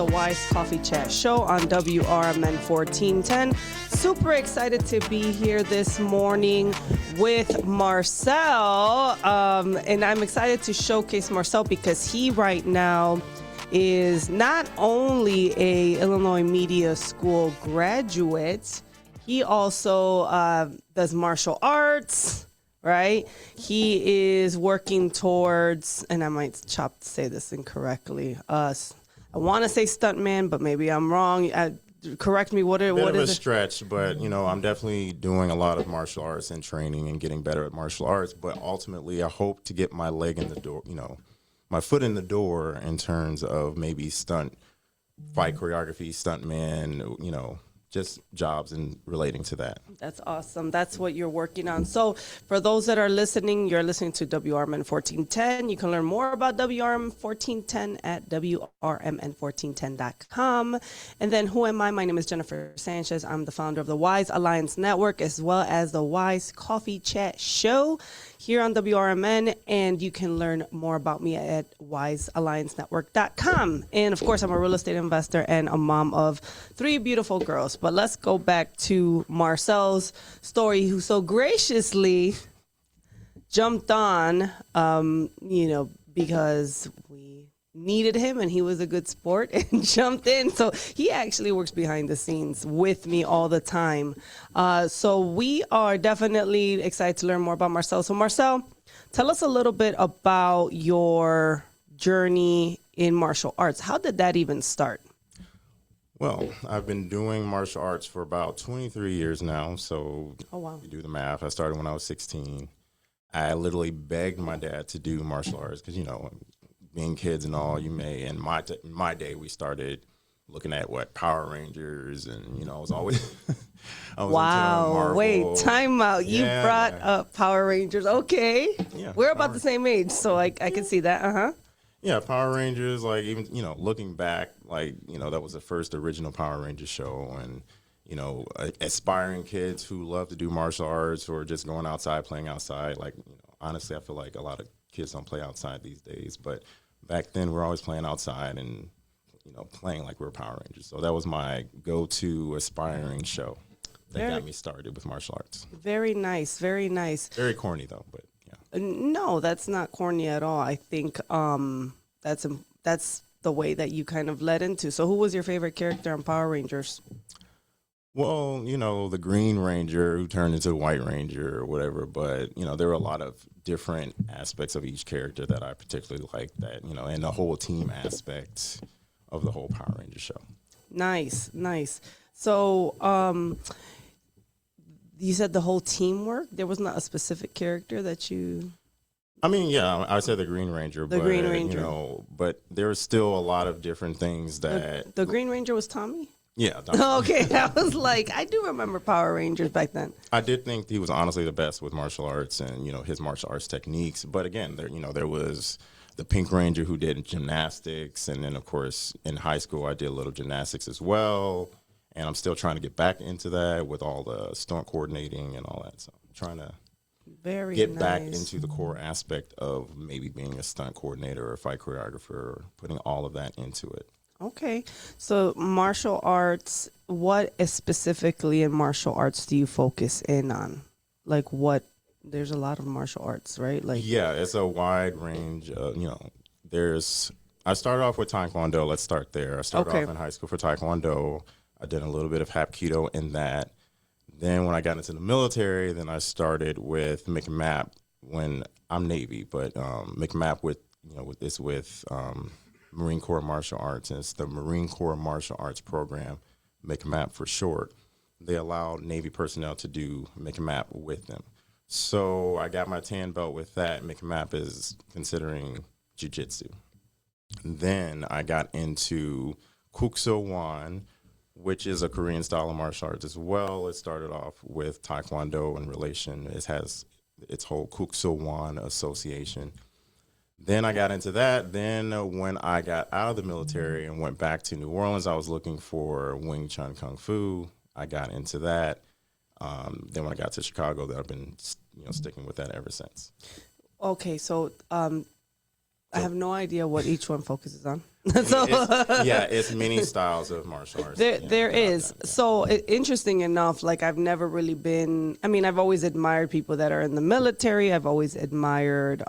the Wise Coffee Chat Show on WRMN 1410. Super excited to be here this morning with Marcel. And I'm excited to showcase Marcel because he right now is not only a Illinois Media School graduate, he also does martial arts. Right? He is working towards, and I might say this incorrectly. I want to say stuntman, but maybe I'm wrong. Correct me. What is a stretch, but I'm definitely doing a lot of martial arts and training and getting better at martial arts. But ultimately, I hope to get my leg in the door. My foot in the door in terms of maybe fight choreography, stuntman. Just jobs and relating to that. That's awesome. That's what you're working on. So for those that are listening, you're listening to WRMN 1410. You can learn more about WRMN 1410 at WRMN1410.com. And then who am I? My name is Jennifer Sanchez. I'm the founder of the Wise Alliance Network as well as the Wise Coffee Chat Show here on WRMN, and you can learn more about me at wisealliancenetwork.com. And of course, I'm a real estate investor and a mom of 3 beautiful girls. But let's go back to Marcel's story, who so graciously jumped on, because we needed him and he was a good sport and jumped in. So he actually works behind the scenes with me all the time. So we are definitely excited to learn more about Marcel. So Marcel, tell us a little bit about your journey in martial arts. How did that even start? Well, I've been doing martial arts for about 23 years now. So You do the math. I started when I was 16. I literally begged my dad to do martial arts because, being kids and all, in my day, we started looking at Power Rangers, and I was always I was into Marvel. Wait, time out. You brought up Power Rangers. Okay. Yeah. We're about the same age, so I can see that. Uh-huh. Yeah, Power Rangers, even, looking back, that was the first original Power Rangers show, and aspiring kids who love to do martial arts or just going outside, playing outside. Honestly, I feel like a lot of kids don't play outside these days, but back then, we're always playing outside and, playing like we're Power Rangers. So that was my go-to aspiring show that got me started with martial arts. Very nice. Very nice. Very corny, though, but yeah. No, that's not corny at all. I think that's the way that you kind of led into. So who was your favorite character on Power Rangers? Well, the Green Ranger who turned into the White Ranger or whatever, but, there were a lot of different aspects of each character that I particularly liked, and the whole team aspect of the whole Power Ranger show. Nice. So you said the whole teamwork? There was not a specific character that you... I said the Green Ranger. Green Ranger. But there was still a lot of different things that... The Green Ranger was Tommy? Yeah. Okay, I was like, I do remember Power Rangers back then. I did think he was honestly the best with martial arts and, his martial arts techniques. But again, there was the Pink Ranger who did gymnastics. And then, of course, in high school, I did a little gymnastics as well. And I'm still trying to get back into that with all the stunt coordinating and all that. So I'm trying to get back into the core aspect of maybe being a stunt coordinator or a fight choreographer, putting all of that into it. Okay. So martial arts, what specifically in martial arts do you focus in on? There's a lot of martial arts, right? Yeah, it's a wide range. I started off with Taekwondo. Let's start there. I started off in high school for Taekwondo. I did a little bit of Hapkido in that. Then when I got into the military, then I started with MCMAP when I'm Navy, but MCMAP with Marine Corps Martial Arts, and it's the Marine Corps Martial Arts Program, MCMAP for short. They allow Navy personnel to do MCMAP with them. So I got my tan belt with that. MCMAP is considering jiu-jitsu. Then I got into Kukso Wan, which is a Korean style of martial arts as well. It started off with Taekwondo in relation. It has its whole Kukso Wan association. Then I got into that. Then when I got out of the military and went back to New Orleans, I was looking for Wing Chun Kung Fu. I got into that. Then when I got to Chicago, I've been sticking with that ever since. Okay, so I have no idea what each one focuses on. It's many styles of martial arts. There is. So interesting enough, like I've never really been, I mean, I've always admired people that are in the military. I've always admired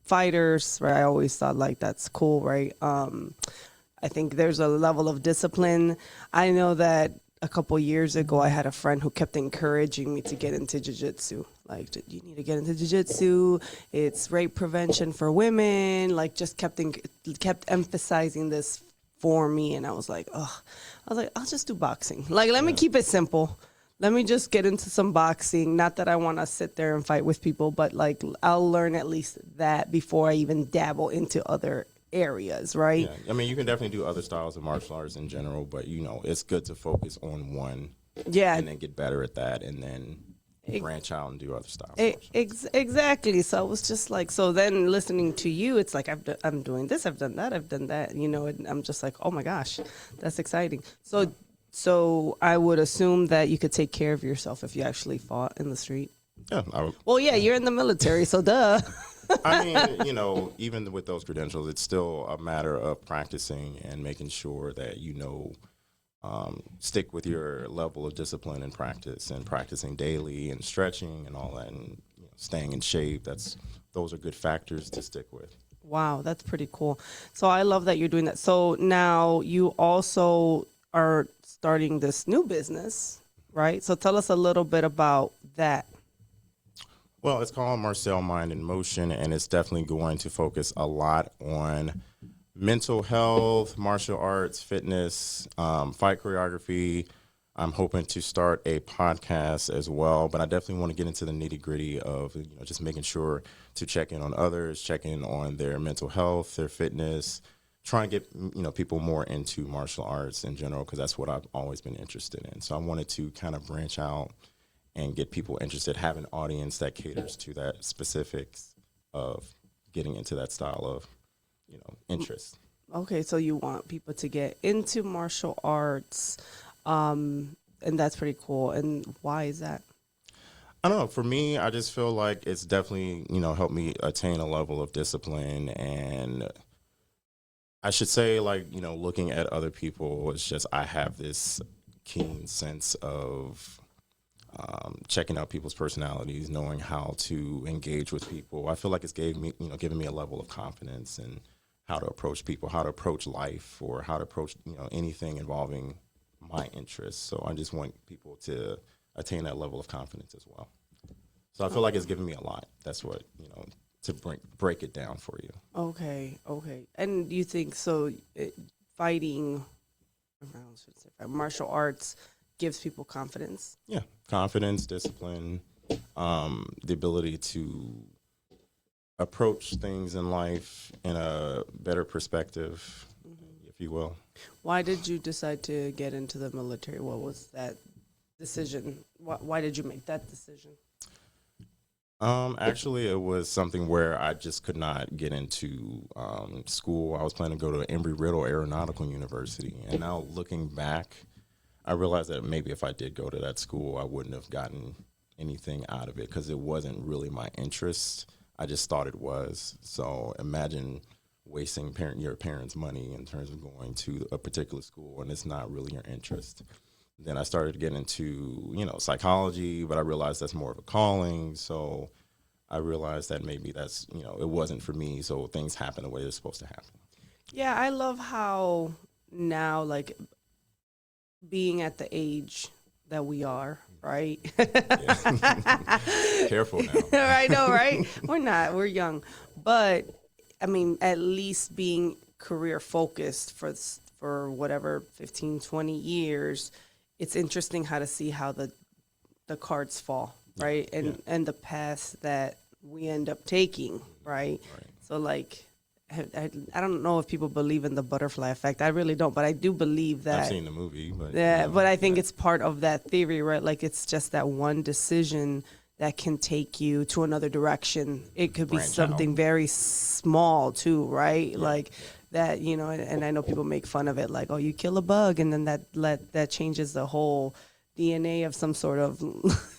fighters, right? I always thought like that's cool, right? I think there's a level of discipline. I know that a couple years ago, I had a friend who kept encouraging me to get into jiu-jitsu. Like, you need to get into jiu-jitsu. It's rape prevention for women. Like, just kept emphasizing this for me. And I was like, oh, I'll just do boxing. Like, let me keep it simple. Let me just get into some boxing. Not that I want to sit there and fight with people, but like, I'll learn at least that before I even dabble into other areas, right? Yeah, I mean, you can definitely do other styles of martial arts in general, but you know, it's good to focus on one. Yeah. And then get better at that, and then branch out and do other styles. Exactly. So I was just like, so then listening to you, it's like I'm doing this, I've done that, you know, and I'm just like, oh my gosh, that's exciting. So I would assume that you could take care of yourself if you actually fought in the street. Yeah. Well, yeah, you're in the military, so duh. I mean, you know, even with those credentials, it's still a matter of practicing and making sure that you know, stick with your level of discipline and practice, and practicing daily and stretching and all that, and you know, staying in shape. Those are good factors to stick with. Wow, that's pretty cool. So I love that you're doing that. So now you also are starting this new business, right? So tell us a little bit about that. Well, it's called Marcel Mind in Motion, and it's definitely going to focus a lot on mental health, martial arts, fitness, fight choreography. I'm hoping to start a podcast as well, but I definitely want to get into the nitty gritty of, you know, just making sure to check in on others, check in on their mental health, their fitness, trying to get, you know, people more into martial arts in general, because that's what I've always been interested in. So I wanted to kind of branch out and get people interested, have an audience that caters to that specifics of getting into that style of, you know, interest. Okay, so you want people to get into martial arts, and that's pretty cool. And why is that? I don't know. For me, I just feel like it's definitely, you know, helped me attain a level of discipline. And I should say, like, you know, looking at other people, it's just I have this keen sense of checking out people's personalities, knowing how to engage with people. I feel like it's given me a level of confidence in how to approach people, how to approach life, or how to approach, you know, anything involving my interests. So I just want people to attain that level of confidence as well. So I feel like it's given me a lot. That's what, you know, to break it down for you. Okay. And you think so? Fighting, martial arts gives people confidence. Yeah, confidence, discipline, the ability to approach things in life in a better perspective, if you will. Why did you decide to get into the military? What was that decision? Why did you make that decision? Actually, it was something where I just could not get into school. I was planning to go to Embry-Riddle Aeronautical University, and now looking back, I realized that maybe if I did go to that school, I wouldn't have gotten anything out of it, because it wasn't really my interest. I just thought it was. So imagine wasting your parents' money in terms of going to a particular school, and it's not really your interest. Then I started to get into, you know, psychology, but I realized that's more of a calling. So I realized that maybe that's, you know, it wasn't for me. So things happen the way they're supposed to happen. Yeah, I love how now, like, being at the age that we are, right? Careful now. I know, right? We're young. But, I mean, at least being career focused for whatever, 15, 20 years, it's interesting how to see how the cards fall, right? And the paths that we end up taking, right? So, like, I don't know if people believe in the butterfly effect. I really don't, but I do believe that. I've seen the movie, but yeah, you know, but I think it's part of that theory, right? Like, it's just that one decision that can take you to another direction. It could be something very small too, right? Yeah. Like that, you know. And I know people make fun of it, like, oh, you kill a bug, and then that changes the whole DNA of some sort of,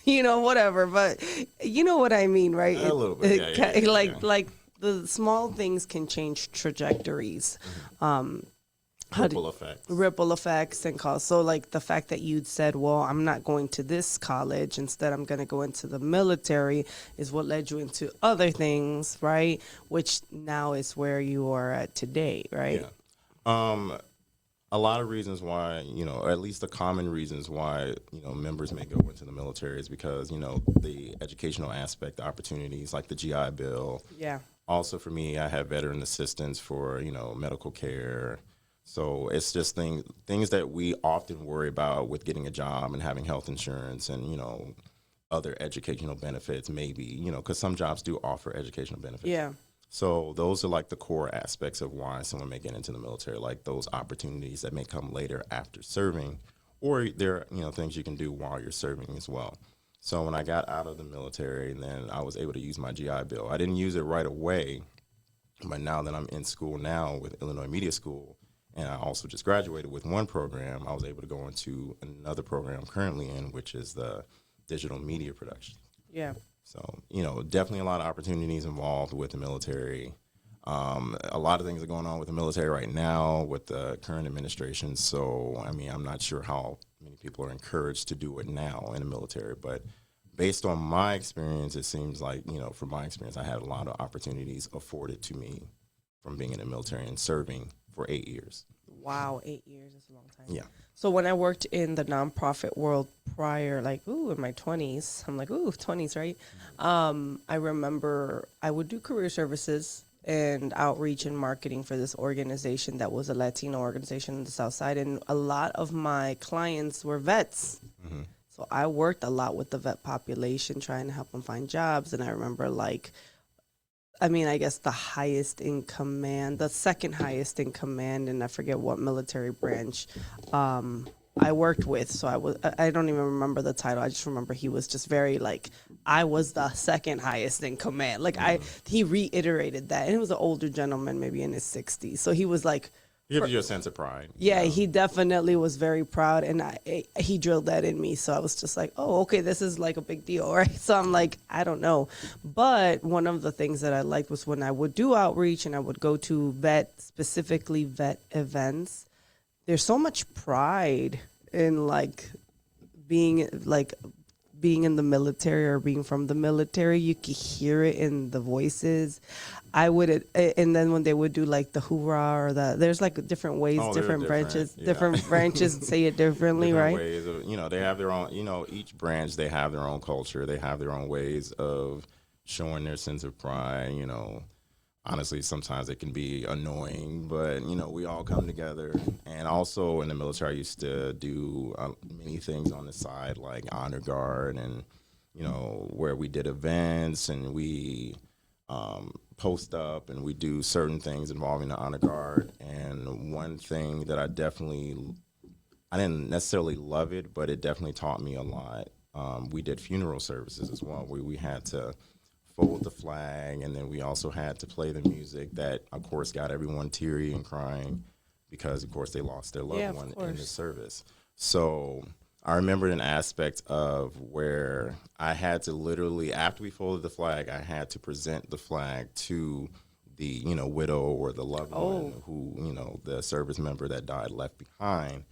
you know, whatever. But you know what I mean, right? A little bit, like the small things can change trajectories. Ripple effect. Ripple effects and cause. So like the fact that you'd said, well, I'm not going to this college, instead I'm going to go into the military, is what led you into other things, right? Which now is where you are at today, right? Yeah. A lot of reasons why, or at least the common reasons why, members may go into the military is because, the educational aspect, the opportunities like the GI Bill. Yeah. Also for me, I have veteran assistance for, medical care. So it's just things that we often worry about with getting a job and having health insurance and, other educational benefits maybe, because some jobs do offer educational benefits. Yeah. So those are like the core aspects of why someone may get into the military, like those opportunities that may come later after serving, or there are, things you can do while you're serving as well. So when I got out of the military, then I was able to use my GI Bill. I didn't use it right away, but now that I'm in school now with Illinois Media School, and I also just graduated with one program, I was able to go into another program I'm currently in, which is the digital media production. Yeah. So, definitely a lot of opportunities involved with the military. A lot of things are going on with the military right now with the current administration. So, I'm not sure how many people are encouraged to do it now in the military. But based on my experience, it seems like, from my experience, I had a lot of opportunities afforded to me from being in the military and serving for 8 years. Wow, 8 years is a long time. Yeah. So when I worked in the nonprofit world prior, in my 20s, I'm like, 20s, right? I remember I would do career services and outreach and marketing for this organization that was a Latino organization in the South Side. And a lot of my clients were vets. Mm-hmm. So I worked a lot with the vet population, trying to help them find jobs. And I remember I guess the highest in command, the second highest in command, and I forget what military branch I worked with. So I don't even remember the title. I just remember he was just very I was the second highest in command. He reiterated that. And he was an older gentleman, maybe in his 60s. So he was Gives you a sense of pride. Yeah, he definitely was very proud, and he drilled that in me. So I was just like, oh, okay, this is a big deal, right? So I'm like, I don't know. But one of the things that I liked was when I would do outreach and I would go to specifically vet events, there's so much pride in being in the military or being from the military. You could hear it in the voices. And then when they would do the hoorah or there's different ways, different branches, yeah. different branches say it differently, different right? Ways of, they have their own, each branch, they have their own culture. They have their own ways of showing their sense of pride. Honestly, sometimes it can be annoying, but, we all come together. And also in the military, I used to do many things on the side, like Honor Guard and, where we did events and we post up and we do certain things involving the Honor Guard. And one thing that I didn't necessarily love it, but it definitely taught me a lot. We did funeral services as well, where we had to fold the flag, and then we also had to play the music that, of course, got everyone teary and crying because, of course, they lost their loved one in the service. So I remember an aspect of where I had to literally, after we folded the flag, I had to present the flag to the, widow or the loved one who, the service member that died left behind.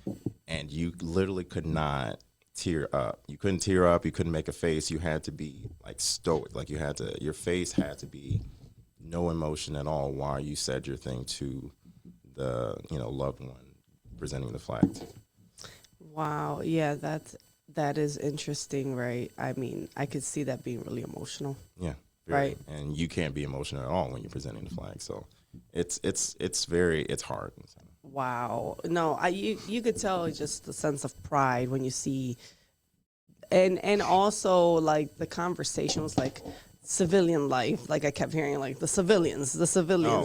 And you literally could not tear up. You couldn't tear up. You couldn't make a face. You had to be stoic. Your face had to be no emotion at all while you said your thing to the, loved one presenting the flag to. Wow. Yeah, that is interesting, right? I could see that being really emotional. Yeah. Right. And you can't be emotional at all when you're presenting the flag. So it's hard. Wow. No, you could tell just the sense of pride when you see, and also the conversation was civilian life. I kept hearing the civilians,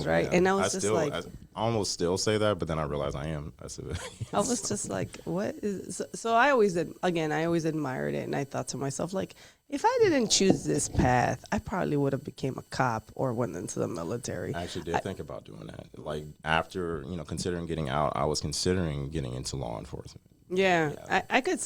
right? Yeah. And I was I almost still say that, but then I realized I am a civilian. I was just what is, so I always admired it. And I thought to myself, if I didn't choose this path, I probably would have became a cop or went into the military. I actually did think about doing that. After, considering getting out, I was considering getting into law enforcement Yeah, I could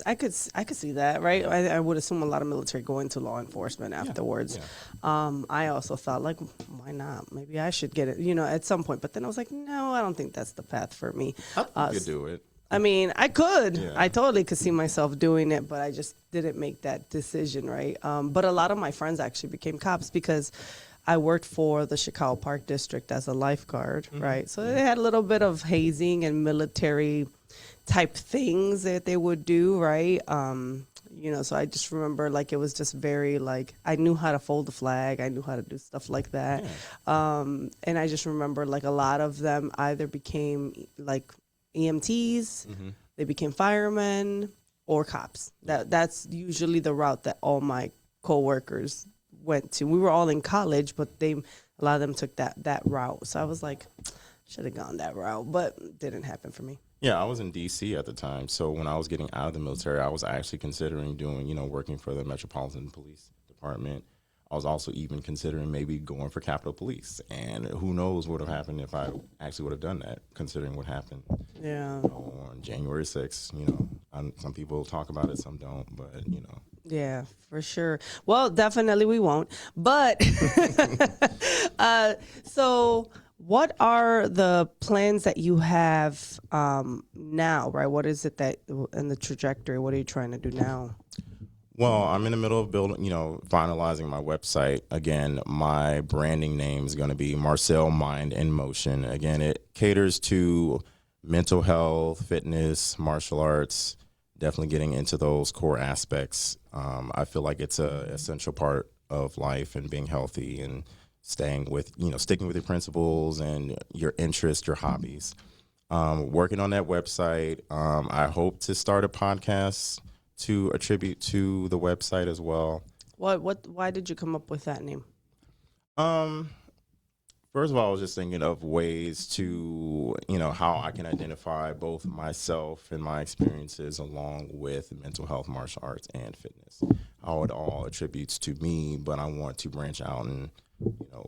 see that, right? I would assume a lot of military go into law enforcement afterwards. I also thought, like, why not? Maybe I should get it, at some point. But then I was like, no, I don't think that's the path for me. I think you could do it. I mean, I could. Yeah. I totally could see myself doing it, but I just didn't make that decision, right? But a lot of my friends actually became cops because I worked for the Chicago Park District as a lifeguard, right? So they had a little bit of hazing and military type things that they would do, right? So I just remember, like, it was just very, like, I knew how to fold the flag. I knew how to do stuff like that. And I just remember, like, a lot of them either became, like, EMTs, they became firemen, or cops. That's usually the route that all my coworkers went to. We were all in college, but a lot of them took that route. So I was like, should have gone that route, but it didn't happen for me. Yeah, I was in D.C. at the time. So when I was getting out of the military, I was actually considering doing, working for the Metropolitan Police Department. I was also even considering maybe going for Capitol Police. And who knows what would have happened if I actually would have done that, considering what happened on January 6th. Some people talk about it, some don't, but, Yeah, for sure. Well, definitely we won't. But so what are the plans that you have now, right? What is it that in the trajectory? What are you trying to do now? Well, I'm in the middle of building, finalizing my website. Again, my branding name is going to be Marcel Mind in Motion. Again, it caters to mental health, fitness, martial arts, definitely getting into those core aspects. I feel like it's a essential part of life and being healthy and staying with, sticking with your principles and your interests, your hobbies. Working on that website. I hope to start a podcast to attribute to the website as well. Why did you come up with that name? First of all, I was just thinking of ways to, how I can identify both myself and my experiences along with mental health, martial arts, and fitness. How it all attributes to me, but I want to branch out and,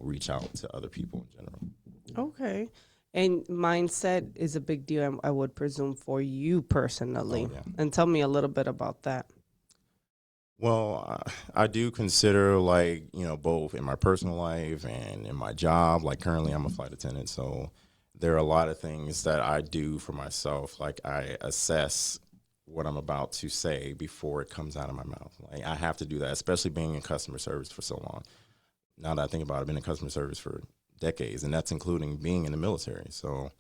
reach out to other people in general. Okay. And mindset is a big deal, I would presume, for you personally. Oh, yeah. And tell me a little bit about that. Well, I do consider, both in my personal life and in my job. Like, currently I'm a flight attendant, so there are a lot of things that I do for myself. Like, I assess what I'm about to say before it comes out of my mouth. Like, I have to do that, especially being in customer service for so long. Now that I think about it, I've been in customer service for decades, and that's including being in the military. So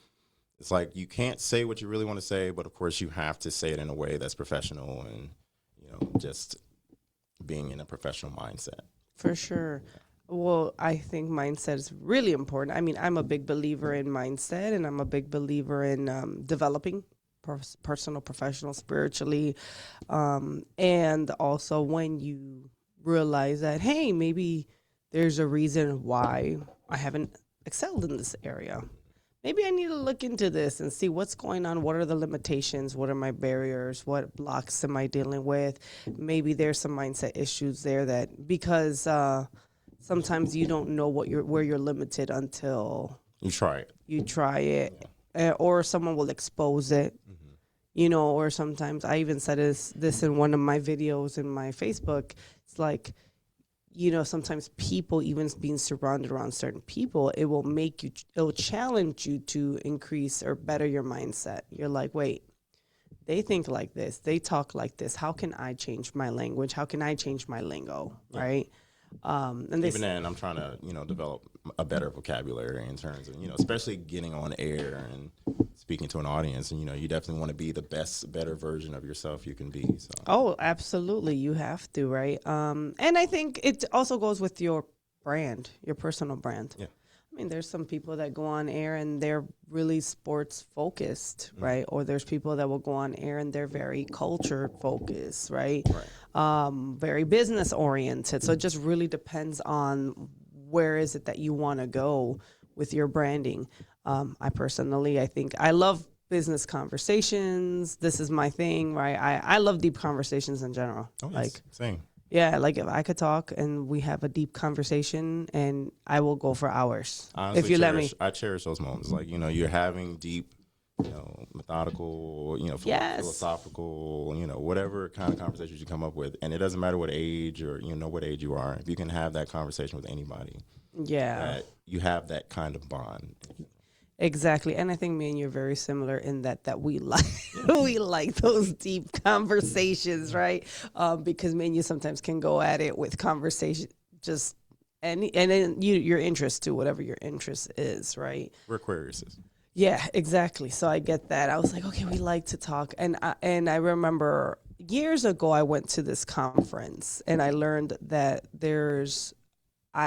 it's like you can't say what you really want to say, but of course you have to say it in a way that's professional and, just being in a professional mindset. For sure. Well, I think mindset is really important. I mean, I'm a big believer in mindset, and I'm a big believer in developing personal, professional, spiritually. And also when you realize that, hey, maybe there's a reason why I haven't excelled in this area. Maybe I need to look into this and see what's going on. What are the limitations? What are my barriers? What blocks am I dealing with? Maybe there's some mindset issues there that because sometimes you don't know where you're limited until You try it. you try it, or someone will expose it. Or sometimes I even said this in one of my videos in my Facebook. It's like, sometimes people, even being surrounded around certain people, it will challenge you to increase or better your mindset. You're like, wait, they think like this, they talk like this. How can I change my language? How can I change my lingo? Right. And Even then, I'm trying to, develop a better vocabulary in terms of, especially getting on air and speaking to an audience. And, you definitely want to be the better version of yourself you can be. So. Oh, absolutely. You have to, right? And I think it also goes with your brand, your personal brand. Yeah. I mean, there's some people that go on air and they're really sports focused, right? Or there's people that will go on air and they're very culture focused, right? Very business oriented. So it just really depends on where is it that you want to go with your branding. I think I love business conversations. This is my thing, right? I love deep conversations in general. Oh, yes. Same. Yeah, like if I could talk and we have a deep conversation, and I will go for hours. Honestly, if you let me. I cherish those moments. Like, you're having deep methodical, Yes. philosophical, whatever kind of conversations you come up with. And it doesn't matter what age or, what age you are. If you can have that conversation with anybody, Yeah. that you have that kind of bond. Exactly. And I think me and you're very similar in that we like we like those deep conversations, right? Because me and you sometimes can go at it with conversation just and then your interest too, whatever your interest is, right? We're Aquariuses. Yeah, exactly. So I get that. I was like, okay, we like to talk, and I remember years ago I went to this conference and I learned that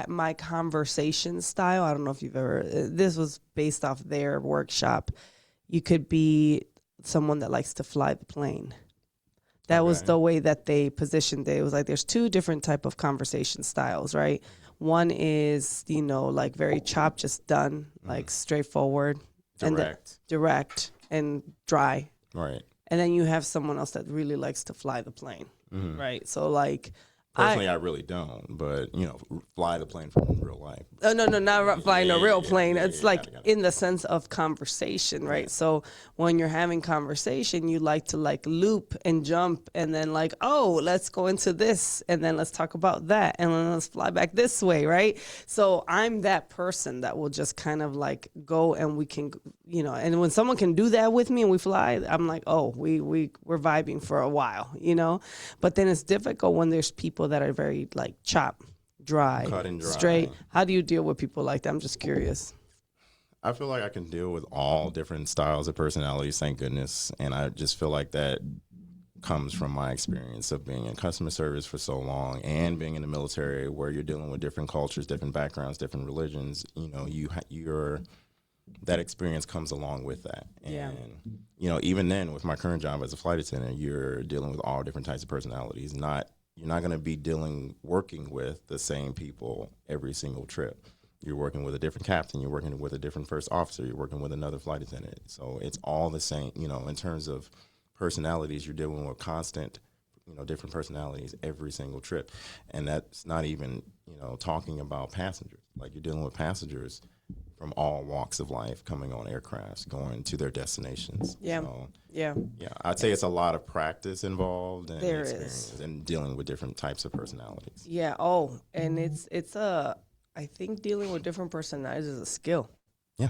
my conversation style. I don't know if you've ever. This was based off their workshop. You could be someone that likes to fly the plane. That was Okay. the way that they positioned it. It was like there's two different type of conversation styles, right? One is like very chopped, just done, like straightforward, and Direct. direct and dry. Right. And then you have someone else that really likes to fly the plane, right? So like, Personally, I really don't, but fly the plane from real life. oh no, not flying a real plane. It's like got it. in the sense of conversation, right? So when you're having conversation, you like to like loop and jump, and then like, oh, let's go into this, and then let's talk about that, and then let's fly back this way, right? So I'm that person that will just kind of like go, and we can, and when someone can do that with me and we fly, I'm like, oh, we're vibing for a while, But then it's difficult when there's people that are very like chop, dry, Cut and dry. straight. How do you deal with people like that? I'm just curious. I feel like I can deal with all different styles of personalities, thank goodness. And I just feel like that comes from my experience of being in customer service for so long and being in the military where you're dealing with different cultures, different backgrounds, different religions. You're that experience comes along with that. And, even then with my current job as a flight attendant, you're dealing with all different types of personalities. You're not going to be working with the same people every single trip. You're working with a different captain. You're working with a different first officer. You're working with another flight attendant. So it's all the same, in terms of personalities, you're dealing with constant, different personalities every single trip. And that's not even, talking about passengers. Like you're dealing with passengers from all walks of life coming on aircrafts, going to their destinations. Yeah. So, Yeah. yeah, I'd say it's a lot of practice involved and There experience is. and dealing with different types of personalities. Yeah. Oh, and I think dealing with different personalities is a skill, Yeah.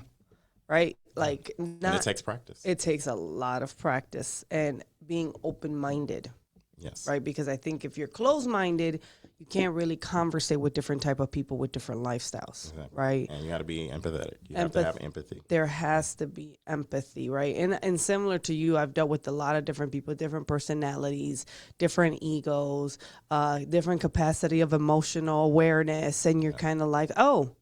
right? Like And not, it takes practice. it takes a lot of practice and being open-minded, Yes. right? Because I think if you're closed-minded, you can't really conversate with different type of people with different lifestyles, Exactly. right? And you got to be empathetic. You have to have empathy. There has to be empathy, right? And similar to you, I've dealt with a lot of different people, different personalities, different egos, different capacity of emotional awareness, and you're kind of like, oh,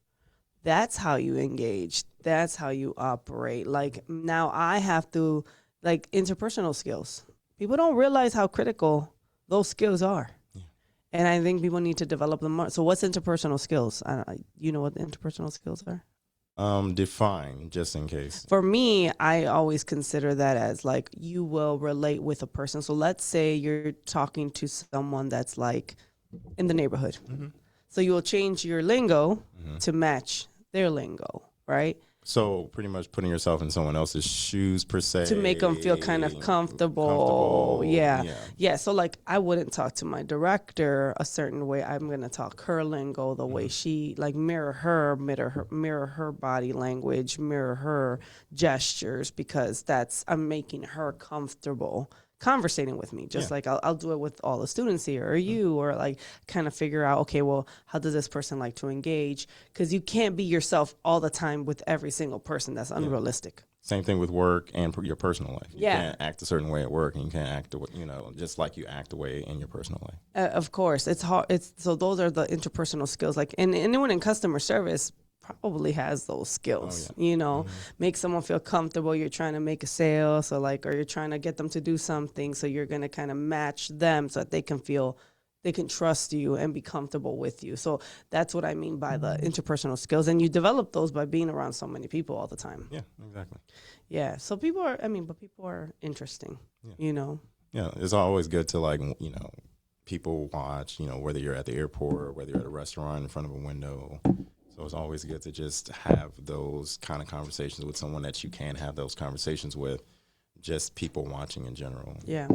that's how you engage. That's how you operate. Like now I have to like interpersonal skills. People don't realize how critical those skills are. And I think people need to develop them more. So what's interpersonal skills? You know what interpersonal skills are? Define, just in case. For me, I always consider that as like you will relate with a person. So let's say you're talking to someone that's like in the neighborhood. So you will change your lingo to match their lingo, right? So pretty much putting yourself in someone else's shoes, per se. To make them feel kind of comfortable. Yeah. So like I wouldn't talk to my director a certain way. I'm going to talk her lingo, the way she like mirror her body language, mirror her gestures, because I'm making her comfortable conversating with me, just like I'll do it with all the students here or you, or like kind of figure out, okay, well, how does this person like to engage? Because you can't be yourself all the time with every single person. That's unrealistic. Same thing with work and your personal life. You Yeah. can't act a certain way at work, and you can't act, just like you act away in your personal life. Of course, it's hard. So those are the interpersonal skills. Like, and anyone in customer service probably has those skills. Make someone feel comfortable. You're trying to make a sale, so like, or you're trying to get them to do something. So you're gonna kind of match them so that they can feel they can trust you and be comfortable with you. So that's what I mean by the interpersonal skills, and you develop those by being around so many people all the time. Yeah, exactly. Yeah. So people are interesting. Yeah, it's always good to people watch, whether you're at the airport or whether you're at a restaurant in front of a window. So it's always good to just have those kind of conversations with someone that you can have those conversations with, just people watching in general. Yeah.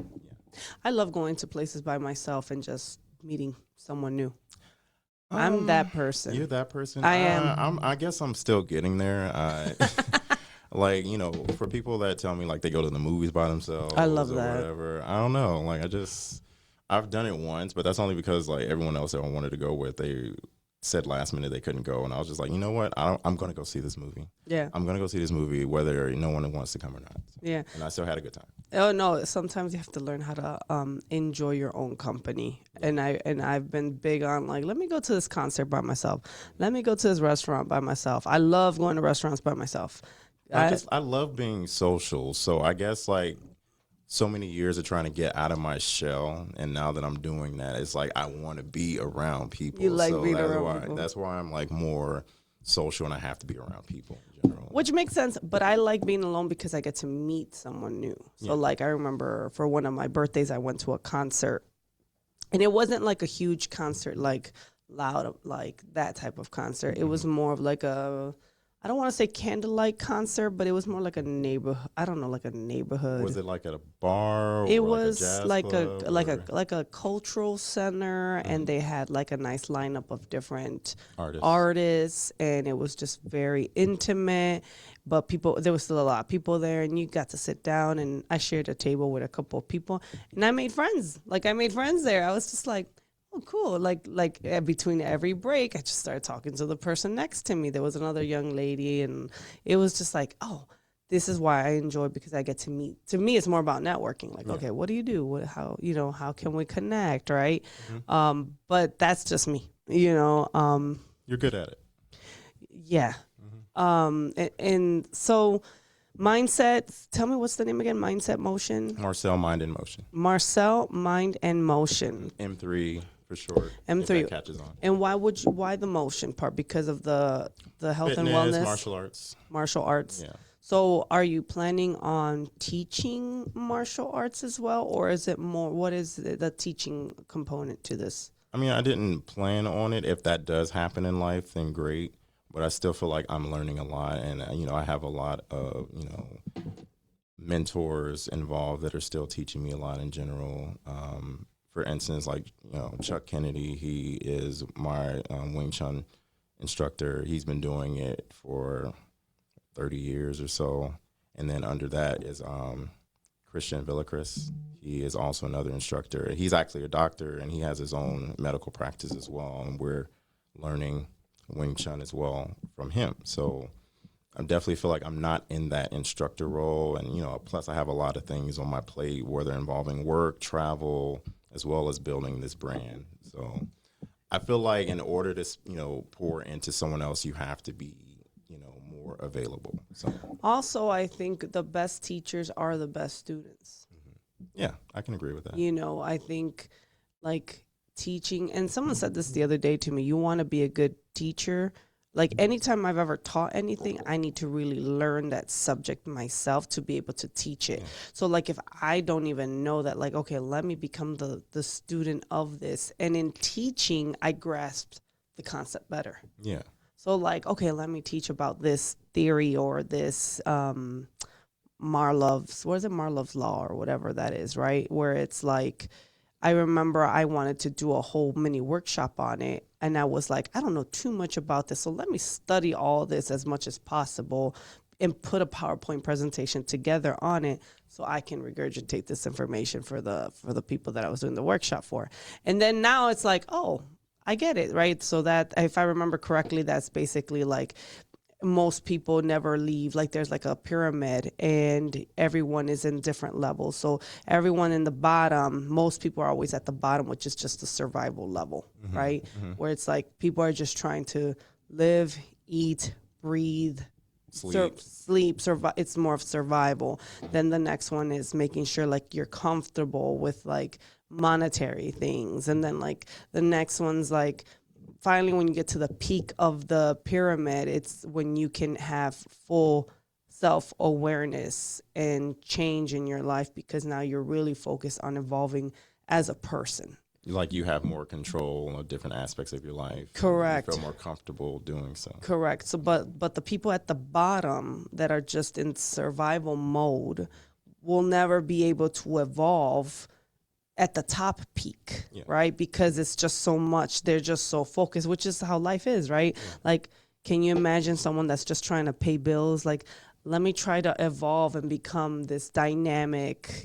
I love going to places by myself and just meeting someone new. I'm that person. You're that person? I am. I guess I'm still getting there. Like, you know, for people that tell me like they go to the movies by themselves I love or that. whatever, I don't know. Like I've done it once, but that's only because like everyone else that I wanted to go with, they said last minute they couldn't go, and I was just like, you know what? I'm going to go see this movie. Yeah. I'm going to go see this movie whether no one wants to come or not. Yeah. And I still had a good time. Oh no, sometimes you have to learn how to enjoy your own company. And I've been big on like, let me go to this concert by myself. Let me go to this restaurant by myself. I love going to restaurants by myself. I love being social. So I guess like so many years of trying to get out of my shell, and now that I'm doing that, it's like I want to be around people. You like so being that's around why, people. That's why I'm like more social, and I have to be around people in general. Which makes sense, but I like being alone because I get to meet someone new. So like I remember for one of my birthdays I went to a concert, and it wasn't like a huge concert like loud like that type of concert. It was more of like a, I don't want to say candlelight concert, but it was more like a neighborhood. I don't know, like a neighborhood. Was it like at a bar? It or was like like a cultural center, and they had like a nice lineup of different Artists. artists, and it was just very intimate. But there was still a lot of people there, and you got to sit down. And I shared a table with a couple of people, and I made friends. Like I made friends there. I was just like, oh, cool. Between every break, I just started talking to the person next to me. There was another young lady, and it was just like, oh, this is why I enjoy, because I get to meet. To me, it's more about networking. Like, okay, what do you do? How can we connect, right? But that's just me, You're good at it. Yeah. And so mindset, tell me what's the name again? Mindset Motion? Marcel Mind in Motion. Marcel Mind and Motion. M3 for short. M3. If that catches on. And why the motion part? Because of the health Fitness, and wellness? martial arts. Yeah. Yeah. So are you planning on teaching martial arts as well? Or is it more, what is the teaching component to this? I mean, I didn't plan on it. If that does happen in life, then great. But I still feel like I'm learning a lot, and I have a lot of mentors involved that are still teaching me a lot in general. For instance, like Chuck Kennedy, he is my Wing Chun instructor. He's been doing it for 30 years or so, and then under that is Christian Villacris. He is also another instructor. He's actually a doctor, and he has his own medical practice as well, and we're learning Wing Chun as well from him. So I definitely feel like I'm not in that instructor role. And, plus I have a lot of things on my plate where they're involving work, travel, as well as building this brand. So I feel like in order to, pour into someone else, you have to be, more available. So also, I think the best teachers are the best students. Yeah, I can agree with that. I think like teaching, and someone said this the other day to me, you want to be a good teacher. Like anytime I've ever taught anything, I need to really learn that subject myself to be able to teach it. Yeah. So like if I don't even know that, like, okay, let me become the student of this. And in teaching, I grasped the concept better. Yeah. So like, okay, let me teach about this theory or this Marlove's law or whatever that is, right? Where it's like, I remember I wanted to do a whole mini workshop on it. And I was like, I don't know too much about this. So let me study all this as much as possible and put a PowerPoint presentation together on it so I can regurgitate this information for the people that I was doing the workshop for. And then now it's like, oh, I get it, right? So that, if I remember correctly, that's basically like most people never leave. Like there's like a pyramid and everyone is in different levels. So everyone in the bottom, most people are always at the bottom, which is just the survival level, right? Where it's like people are just trying to live, eat, breathe, sleep, survive. It's more of survival. Then the next one is making sure like you're comfortable with like monetary things. And then like the next one's like, finally, when you get to the peak of the pyramid, it's when you can have full self-awareness and change in your life because now you're really focused on evolving as a person. Like you have more control of different aspects of your life. Correct. You feel more comfortable doing so. Correct. So, but the people at the bottom that are just in survival mode will never be able to evolve at the top peak, right? Because it's just so much. They're just so focused, which is how life is, right? Like, can you imagine someone that's just trying to pay bills? Like, let me try to evolve and become this dynamic,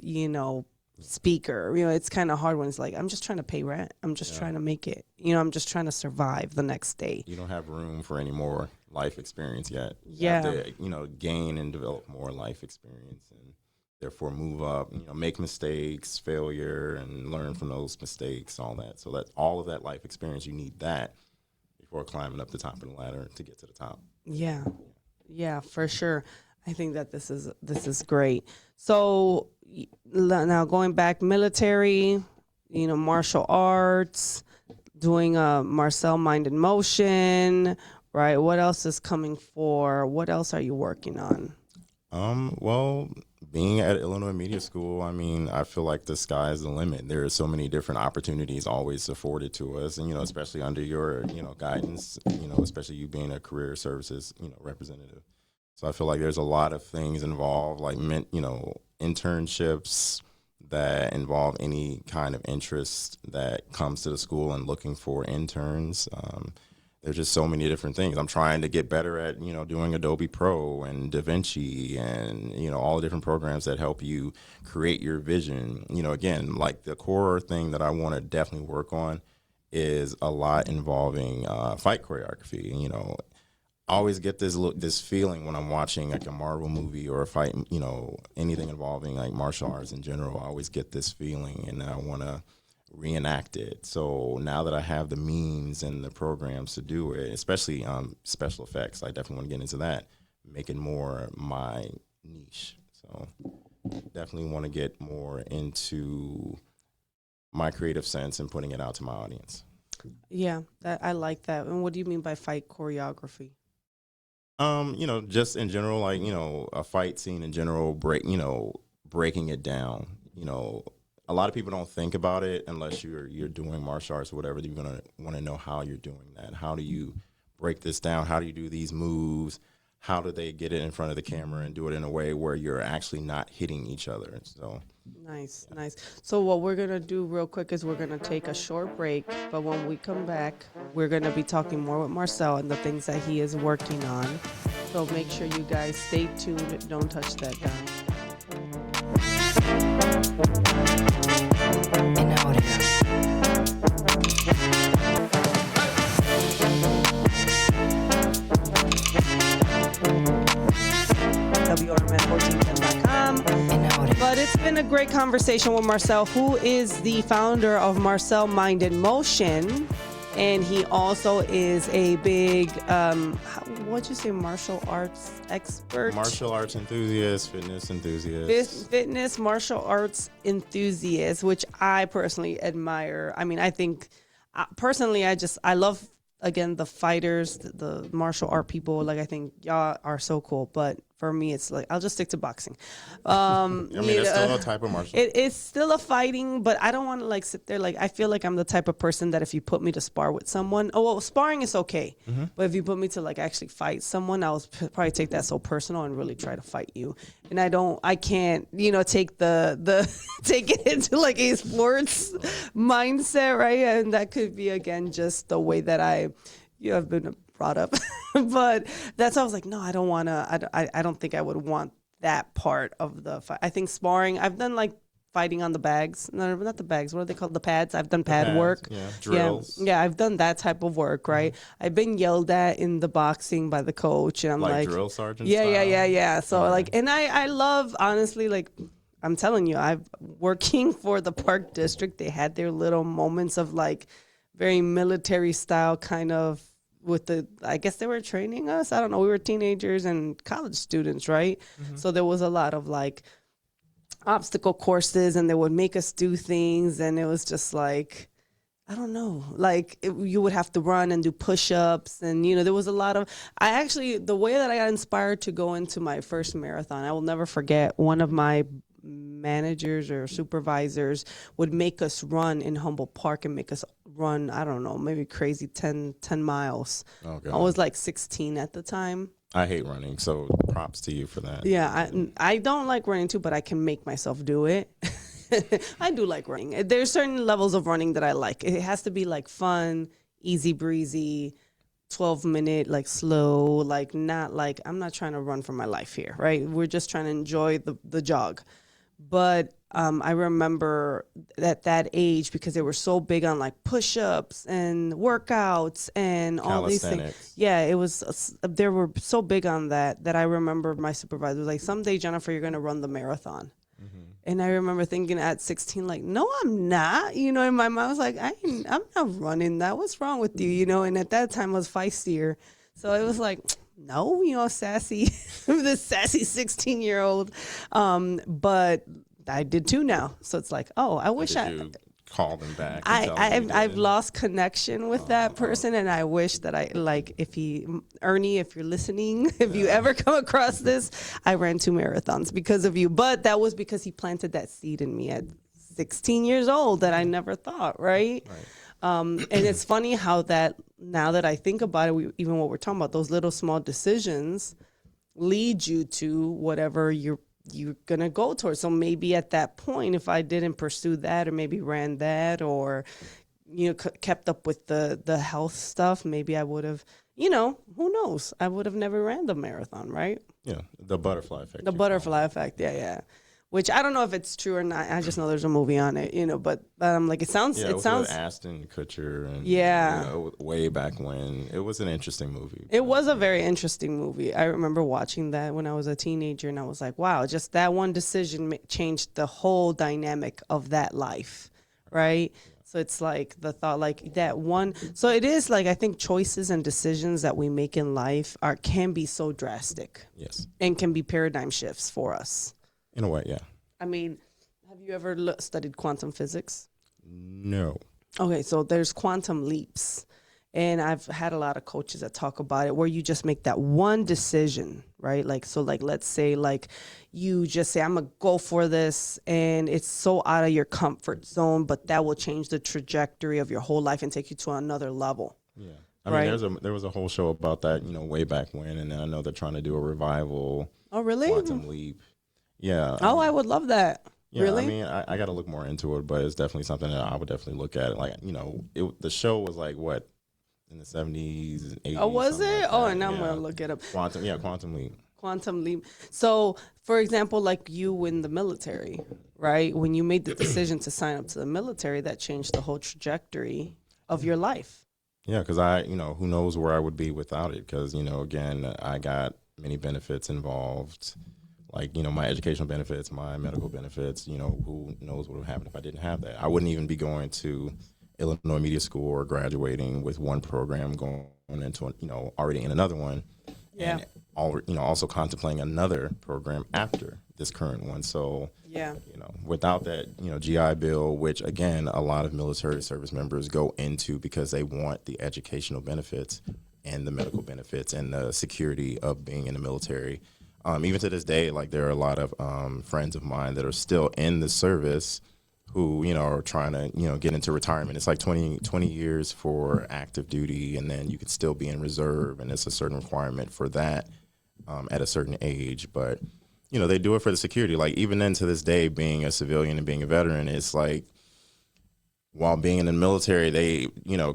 speaker. It's kind of hard when it's like, I'm just trying to pay rent. I'm just trying to make it. I'm just trying to survive the next day. You don't have room for any more life experience yet. You Yeah. have to, gain and develop more life experience and therefore move up, make mistakes, failure, and learn from those mistakes, all that. So that all of that life experience, you need that before climbing up the top of the ladder to get to the top. Yeah. Yeah, for sure. I think that this is great. So now going back, military, martial arts, doing Marcel Mind in Motion, right? What else is coming for? What else are you working on? Well, being at Illinois Media School, I feel like the sky is the limit. There are so many different opportunities always afforded to us, and especially under your guidance, especially you being a career services representative. So I feel like there's a lot of things involved, like internships that involve any kind of interest that comes to the school and looking for interns. There's just so many different things. I'm trying to get better at, doing Adobe Pro and DaVinci and, all the different programs that help you create your vision. Again, like the core thing that I want to definitely work on is a lot involving fight choreography. I always get this feeling when I'm watching like a Marvel movie or a fight, anything involving like martial arts in general. I always get this feeling and I want to reenact it. So now that I have the means and the programs to do it, especially special effects, I definitely want to get into that, make it more my niche. So definitely want to get more into my creative sense and putting it out to my audience. Yeah, I like that. And what do you mean by fight choreography? Just in general, like, a fight scene in general, breaking it down. A lot of people don't think about it unless you're doing martial arts or whatever. You're going to want to know how you're doing that. How do you break this down? How do you do these moves? How do they get it in front of the camera and do it in a way where you're actually not hitting each other? So Nice. So what we're going to do real quick is we're going to take a short break. But when we come back, we're going to be talking more with Marcel and the things that he is working on. So make sure you guys stay tuned. Don't touch that dial. In audio. WRMN1410.com. But it's been a great conversation with Marcel, who is the founder of Marcel Mind in Motion. And he also is a big, what'd you say, martial arts expert? martial arts enthusiast, fitness enthusiast. Fitness, martial arts enthusiast, which I personally admire. I think, personally, I love, again, the fighters, the martial art people. Like, I think y'all are so cool. But for me, it's like, I'll just stick to boxing. It's still a type of martial art. It's still a fighting, but I don't want to like sit there. Like, I feel like I'm the type of person that if you put me to spar with someone, sparring is okay. Mm-hmm. But if you put me to like actually fight someone, I'll probably take that so personal and really try to fight you. And I can't, take take it into like a sports mindset, right? And that could be, again, just the way that I've been brought up. But that's why I was like, no, I don't want to, I don't think I would want that part of the fight. I think sparring, I've done like fighting on the bags. No, not the bags. What are they called? The pads. I've done pad work. Yeah, drills. Yeah, I've done that type of work, right? Mm-hmm. I've been yelled at in the boxing by the coach, and I'm like drill sergeant yeah, style? yeah. So like, and I love, honestly, like, I'm telling you, working for the Park District, they had their little moments of like very military style kind of, I guess they were training us. I don't know. We were teenagers and college students, right? Mm-hmm. So there was a lot of like obstacle courses, and they would make us do things. And it was just like, I don't know, like you would have to run and do push-ups. And, there was a lot of, the way that I got inspired to go into my first marathon, I will never forget one of my managers or supervisors would make us run in Humboldt Park and make us run, I don't know, maybe crazy 10 miles. Oh, I God. was like 16 at the time. I hate running, so props to you for that. Yeah, I don't like running too, but I can make myself do it. I do like running. There's certain levels of running that I like. It has to be like fun, easy breezy, 12-minute, like slow, like not like I'm not trying to run for my life here, right? We're just trying to enjoy the jog. But I remember at that age, because they were so big on like push-ups and workouts and all these things. Calisthenics. Yeah, it was. They were so big on that I remember my supervisor was like, "Someday, Jennifer, you're gonna run the marathon." And I remember thinking at 16, like, "No, I'm not." You know, in my mind, I was like, "I'm not running that. What's wrong with you?" You know, and at that time, I was feistier, so it was like, "No, you know, sassy, the sassy 16-year-old." But I did too now, so it's like, oh, I wish Did you call them back? And tell them you I've did? lost connection with that person, and I wish that I like Ernie, if you're listening, if you ever come across this, I ran 2 marathons because of you. But that was because he planted that seed in me at 16 years old that I never thought, right? And it's funny how that now that I think about it, even what we're talking about, those little small decisions lead you to whatever you're gonna go towards. So maybe at that point, if I didn't pursue that, or maybe ran that, or kept up with the health stuff, maybe I would have, who knows? I would have never ran the marathon, right? Yeah, the butterfly effect. The butterfly effect, yeah. Which I don't know if it's true or not. I just know there's a movie on it, but like it sounds. Yeah, it sounds. with Ashton Kutcher and Yeah. way back when. It was an interesting movie. It was a very interesting movie. I remember watching that when I was a teenager, and I was like, wow, just that one decision changed the whole dynamic of that life, right? So it's like the thought, like that one. So it is like, I think choices and decisions that we make in life can be so drastic Yes, and can be paradigm shifts for us. in a way, yeah. I mean, have you ever studied quantum physics? No. Okay, so there's quantum leaps. And I've had a lot of coaches that talk about it where you just make that one decision, right? Like, so like, let's say like you just say, I'm going to go for this, and it's so out of your comfort zone, but that will change the trajectory of your whole life and take you to another level. Yeah. I mean, Right. there was a whole show about that, way back when, and then I know they're trying to do a revival, Oh, really? Quantum Leap. Yeah. Oh, I would love that. Yeah, Really? I mean, I got to look more into it, but it's definitely something that I would definitely look at. Like, the show was like what in the 70s and 80s. Oh, was something it? like Oh, that. and now I'm Yeah. going to look it up. Quantum Leap. Quantum leap. So, for example, like you in the military, right? When you made the decision to sign up to the military, that changed the whole trajectory of your life. Yeah, because who knows where I would be without it? Because, again, I got many benefits involved, like, my educational benefits, my medical benefits, who knows what would happen if I didn't have that. I wouldn't even be going to Illinois Media School or graduating with one program, going into, already in another one. Yeah. And also contemplating another program after this current one. So, Yeah. without that, GI Bill, which again, a lot of military service members go into because they want the educational benefits and the medical benefits and the security of being in the military. Even to this day, like there are a lot of friends of mine that are still in the service who, are trying to, get into retirement. It's like 20 years for active duty, and then you could still be in reserve, and it's a certain requirement for that at a certain age. But, they do it for the security. Like even then to this day, being a civilian and being a veteran, it's like while being in the military, they,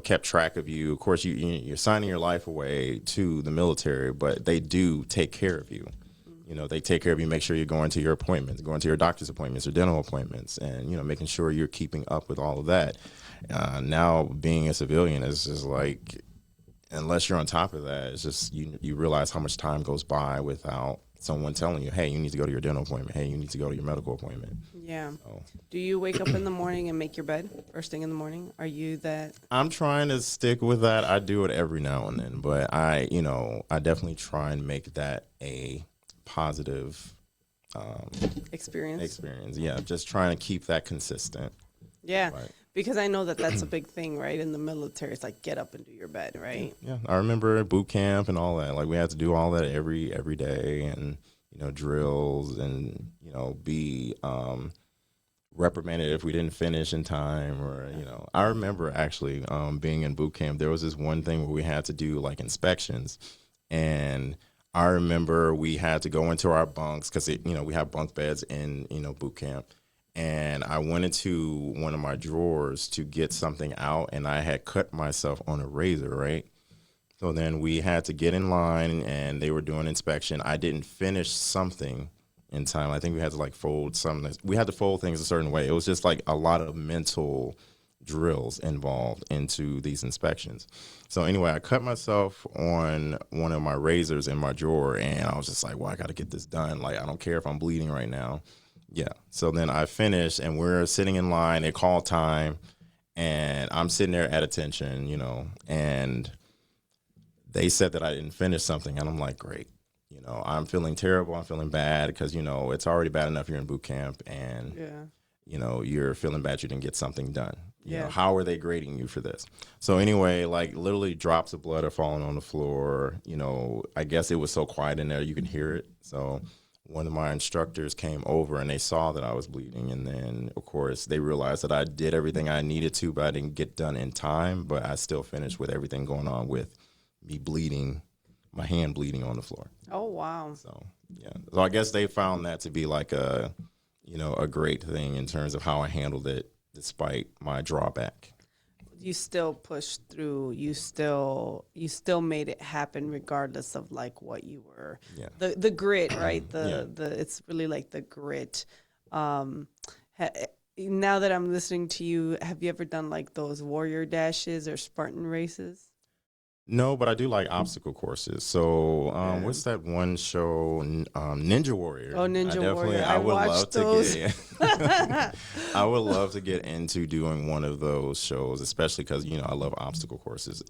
kept track of you. Of course, you're signing your life away to the military, but they do take care of you. They take care of you, make sure you're going to your appointments, going to your doctor's appointments or dental appointments, and, making sure you're keeping up with all of that. Now, being a civilian is just like, unless you're on top of that, it's just you realize how much time goes by without someone telling you, hey, you need to go to your dental appointment. Hey, you need to go to your medical appointment. Yeah. So, Do you wake up in the morning and make your bed first thing in the morning? Are you that? I'm trying to stick with that. I do it every now and then, but I definitely try and make that a positive Experience? Yeah, just trying to keep that consistent. Yeah. Right. Because I know that that's a big thing, right? In the military, it's like get up and do your bed, right? Yeah, I remember boot camp and all that. Like we had to do all that every day, and drills and, be reprimanded if we didn't finish in time or, I remember actually being in boot camp, there was this one thing where we had to do like inspections, and I remember we had to go into our bunks because, we have bunk beds in, boot camp. And I went into one of my drawers to get something out, and I had cut myself on a razor, right? So then we had to get in line, and they were doing inspection. I didn't finish something in time. I think we had to like fold something. We had to fold things a certain way. It was just like a lot of mental drills involved into these inspections. So anyway, I cut myself on one of my razors in my drawer, and I was just like, well, I got to get this done. Like, I don't care if I'm bleeding right now. Yeah. So then I finished, and we're sitting in line. They call time, and I'm sitting there at attention, and they said that I didn't finish something, and I'm like, great. I'm feeling terrible. I'm feeling bad because, it's already bad enough you're in boot camp, and, you're feeling bad you didn't get something done. How are they grading you for this? So anyway, like literally drops of blood are falling on the floor. I guess it was so quiet in there you can hear it. So one of my instructors came over, and they saw that I was bleeding. And then, of course, they realized that I did everything I needed to, but I didn't get done in time. But I still finished with everything going on with me bleeding, my hand bleeding on the floor. Oh, wow. So, yeah. So I guess they found that to be like a great thing in terms of how I handled it despite my drawback. You still pushed through. You still made it happen regardless of like what you were. Yeah. The grit, right? The it's really like the grit. Now that I'm listening to you, have you ever done like those warrior dashes or Spartan races? No, but I do like obstacle courses. So, what's that one show? Ninja Warrior. Oh, Ninja Warrior. I would love those. to get. I would love to get into doing one of those shows, especially because I love obstacle courses.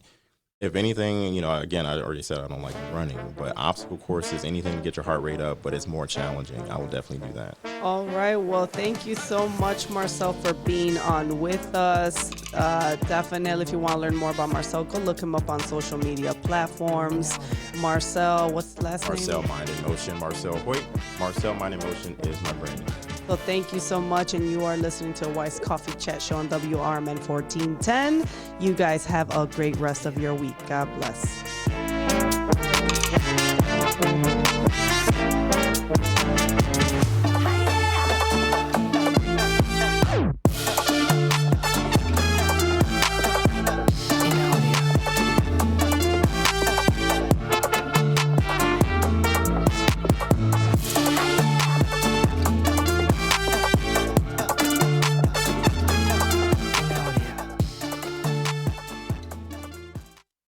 If anything, again, I already said I don't like running, but obstacle courses, anything to get your heart rate up, but it's more challenging. I will definitely do that. All right. Well, thank you so much, Marcel, for being on with us. Definitely, if you want to learn more about Marcel, go look him up on social media platforms. Marcel, what's the last name? Marcel Mind in Motion. Marcel Hoyt. Marcel Mind in Motion is my branding. So thank you so much, and you are listening to a Weiss Coffee Chat Show on WRMN 1410. You guys have a great rest of your week. God bless.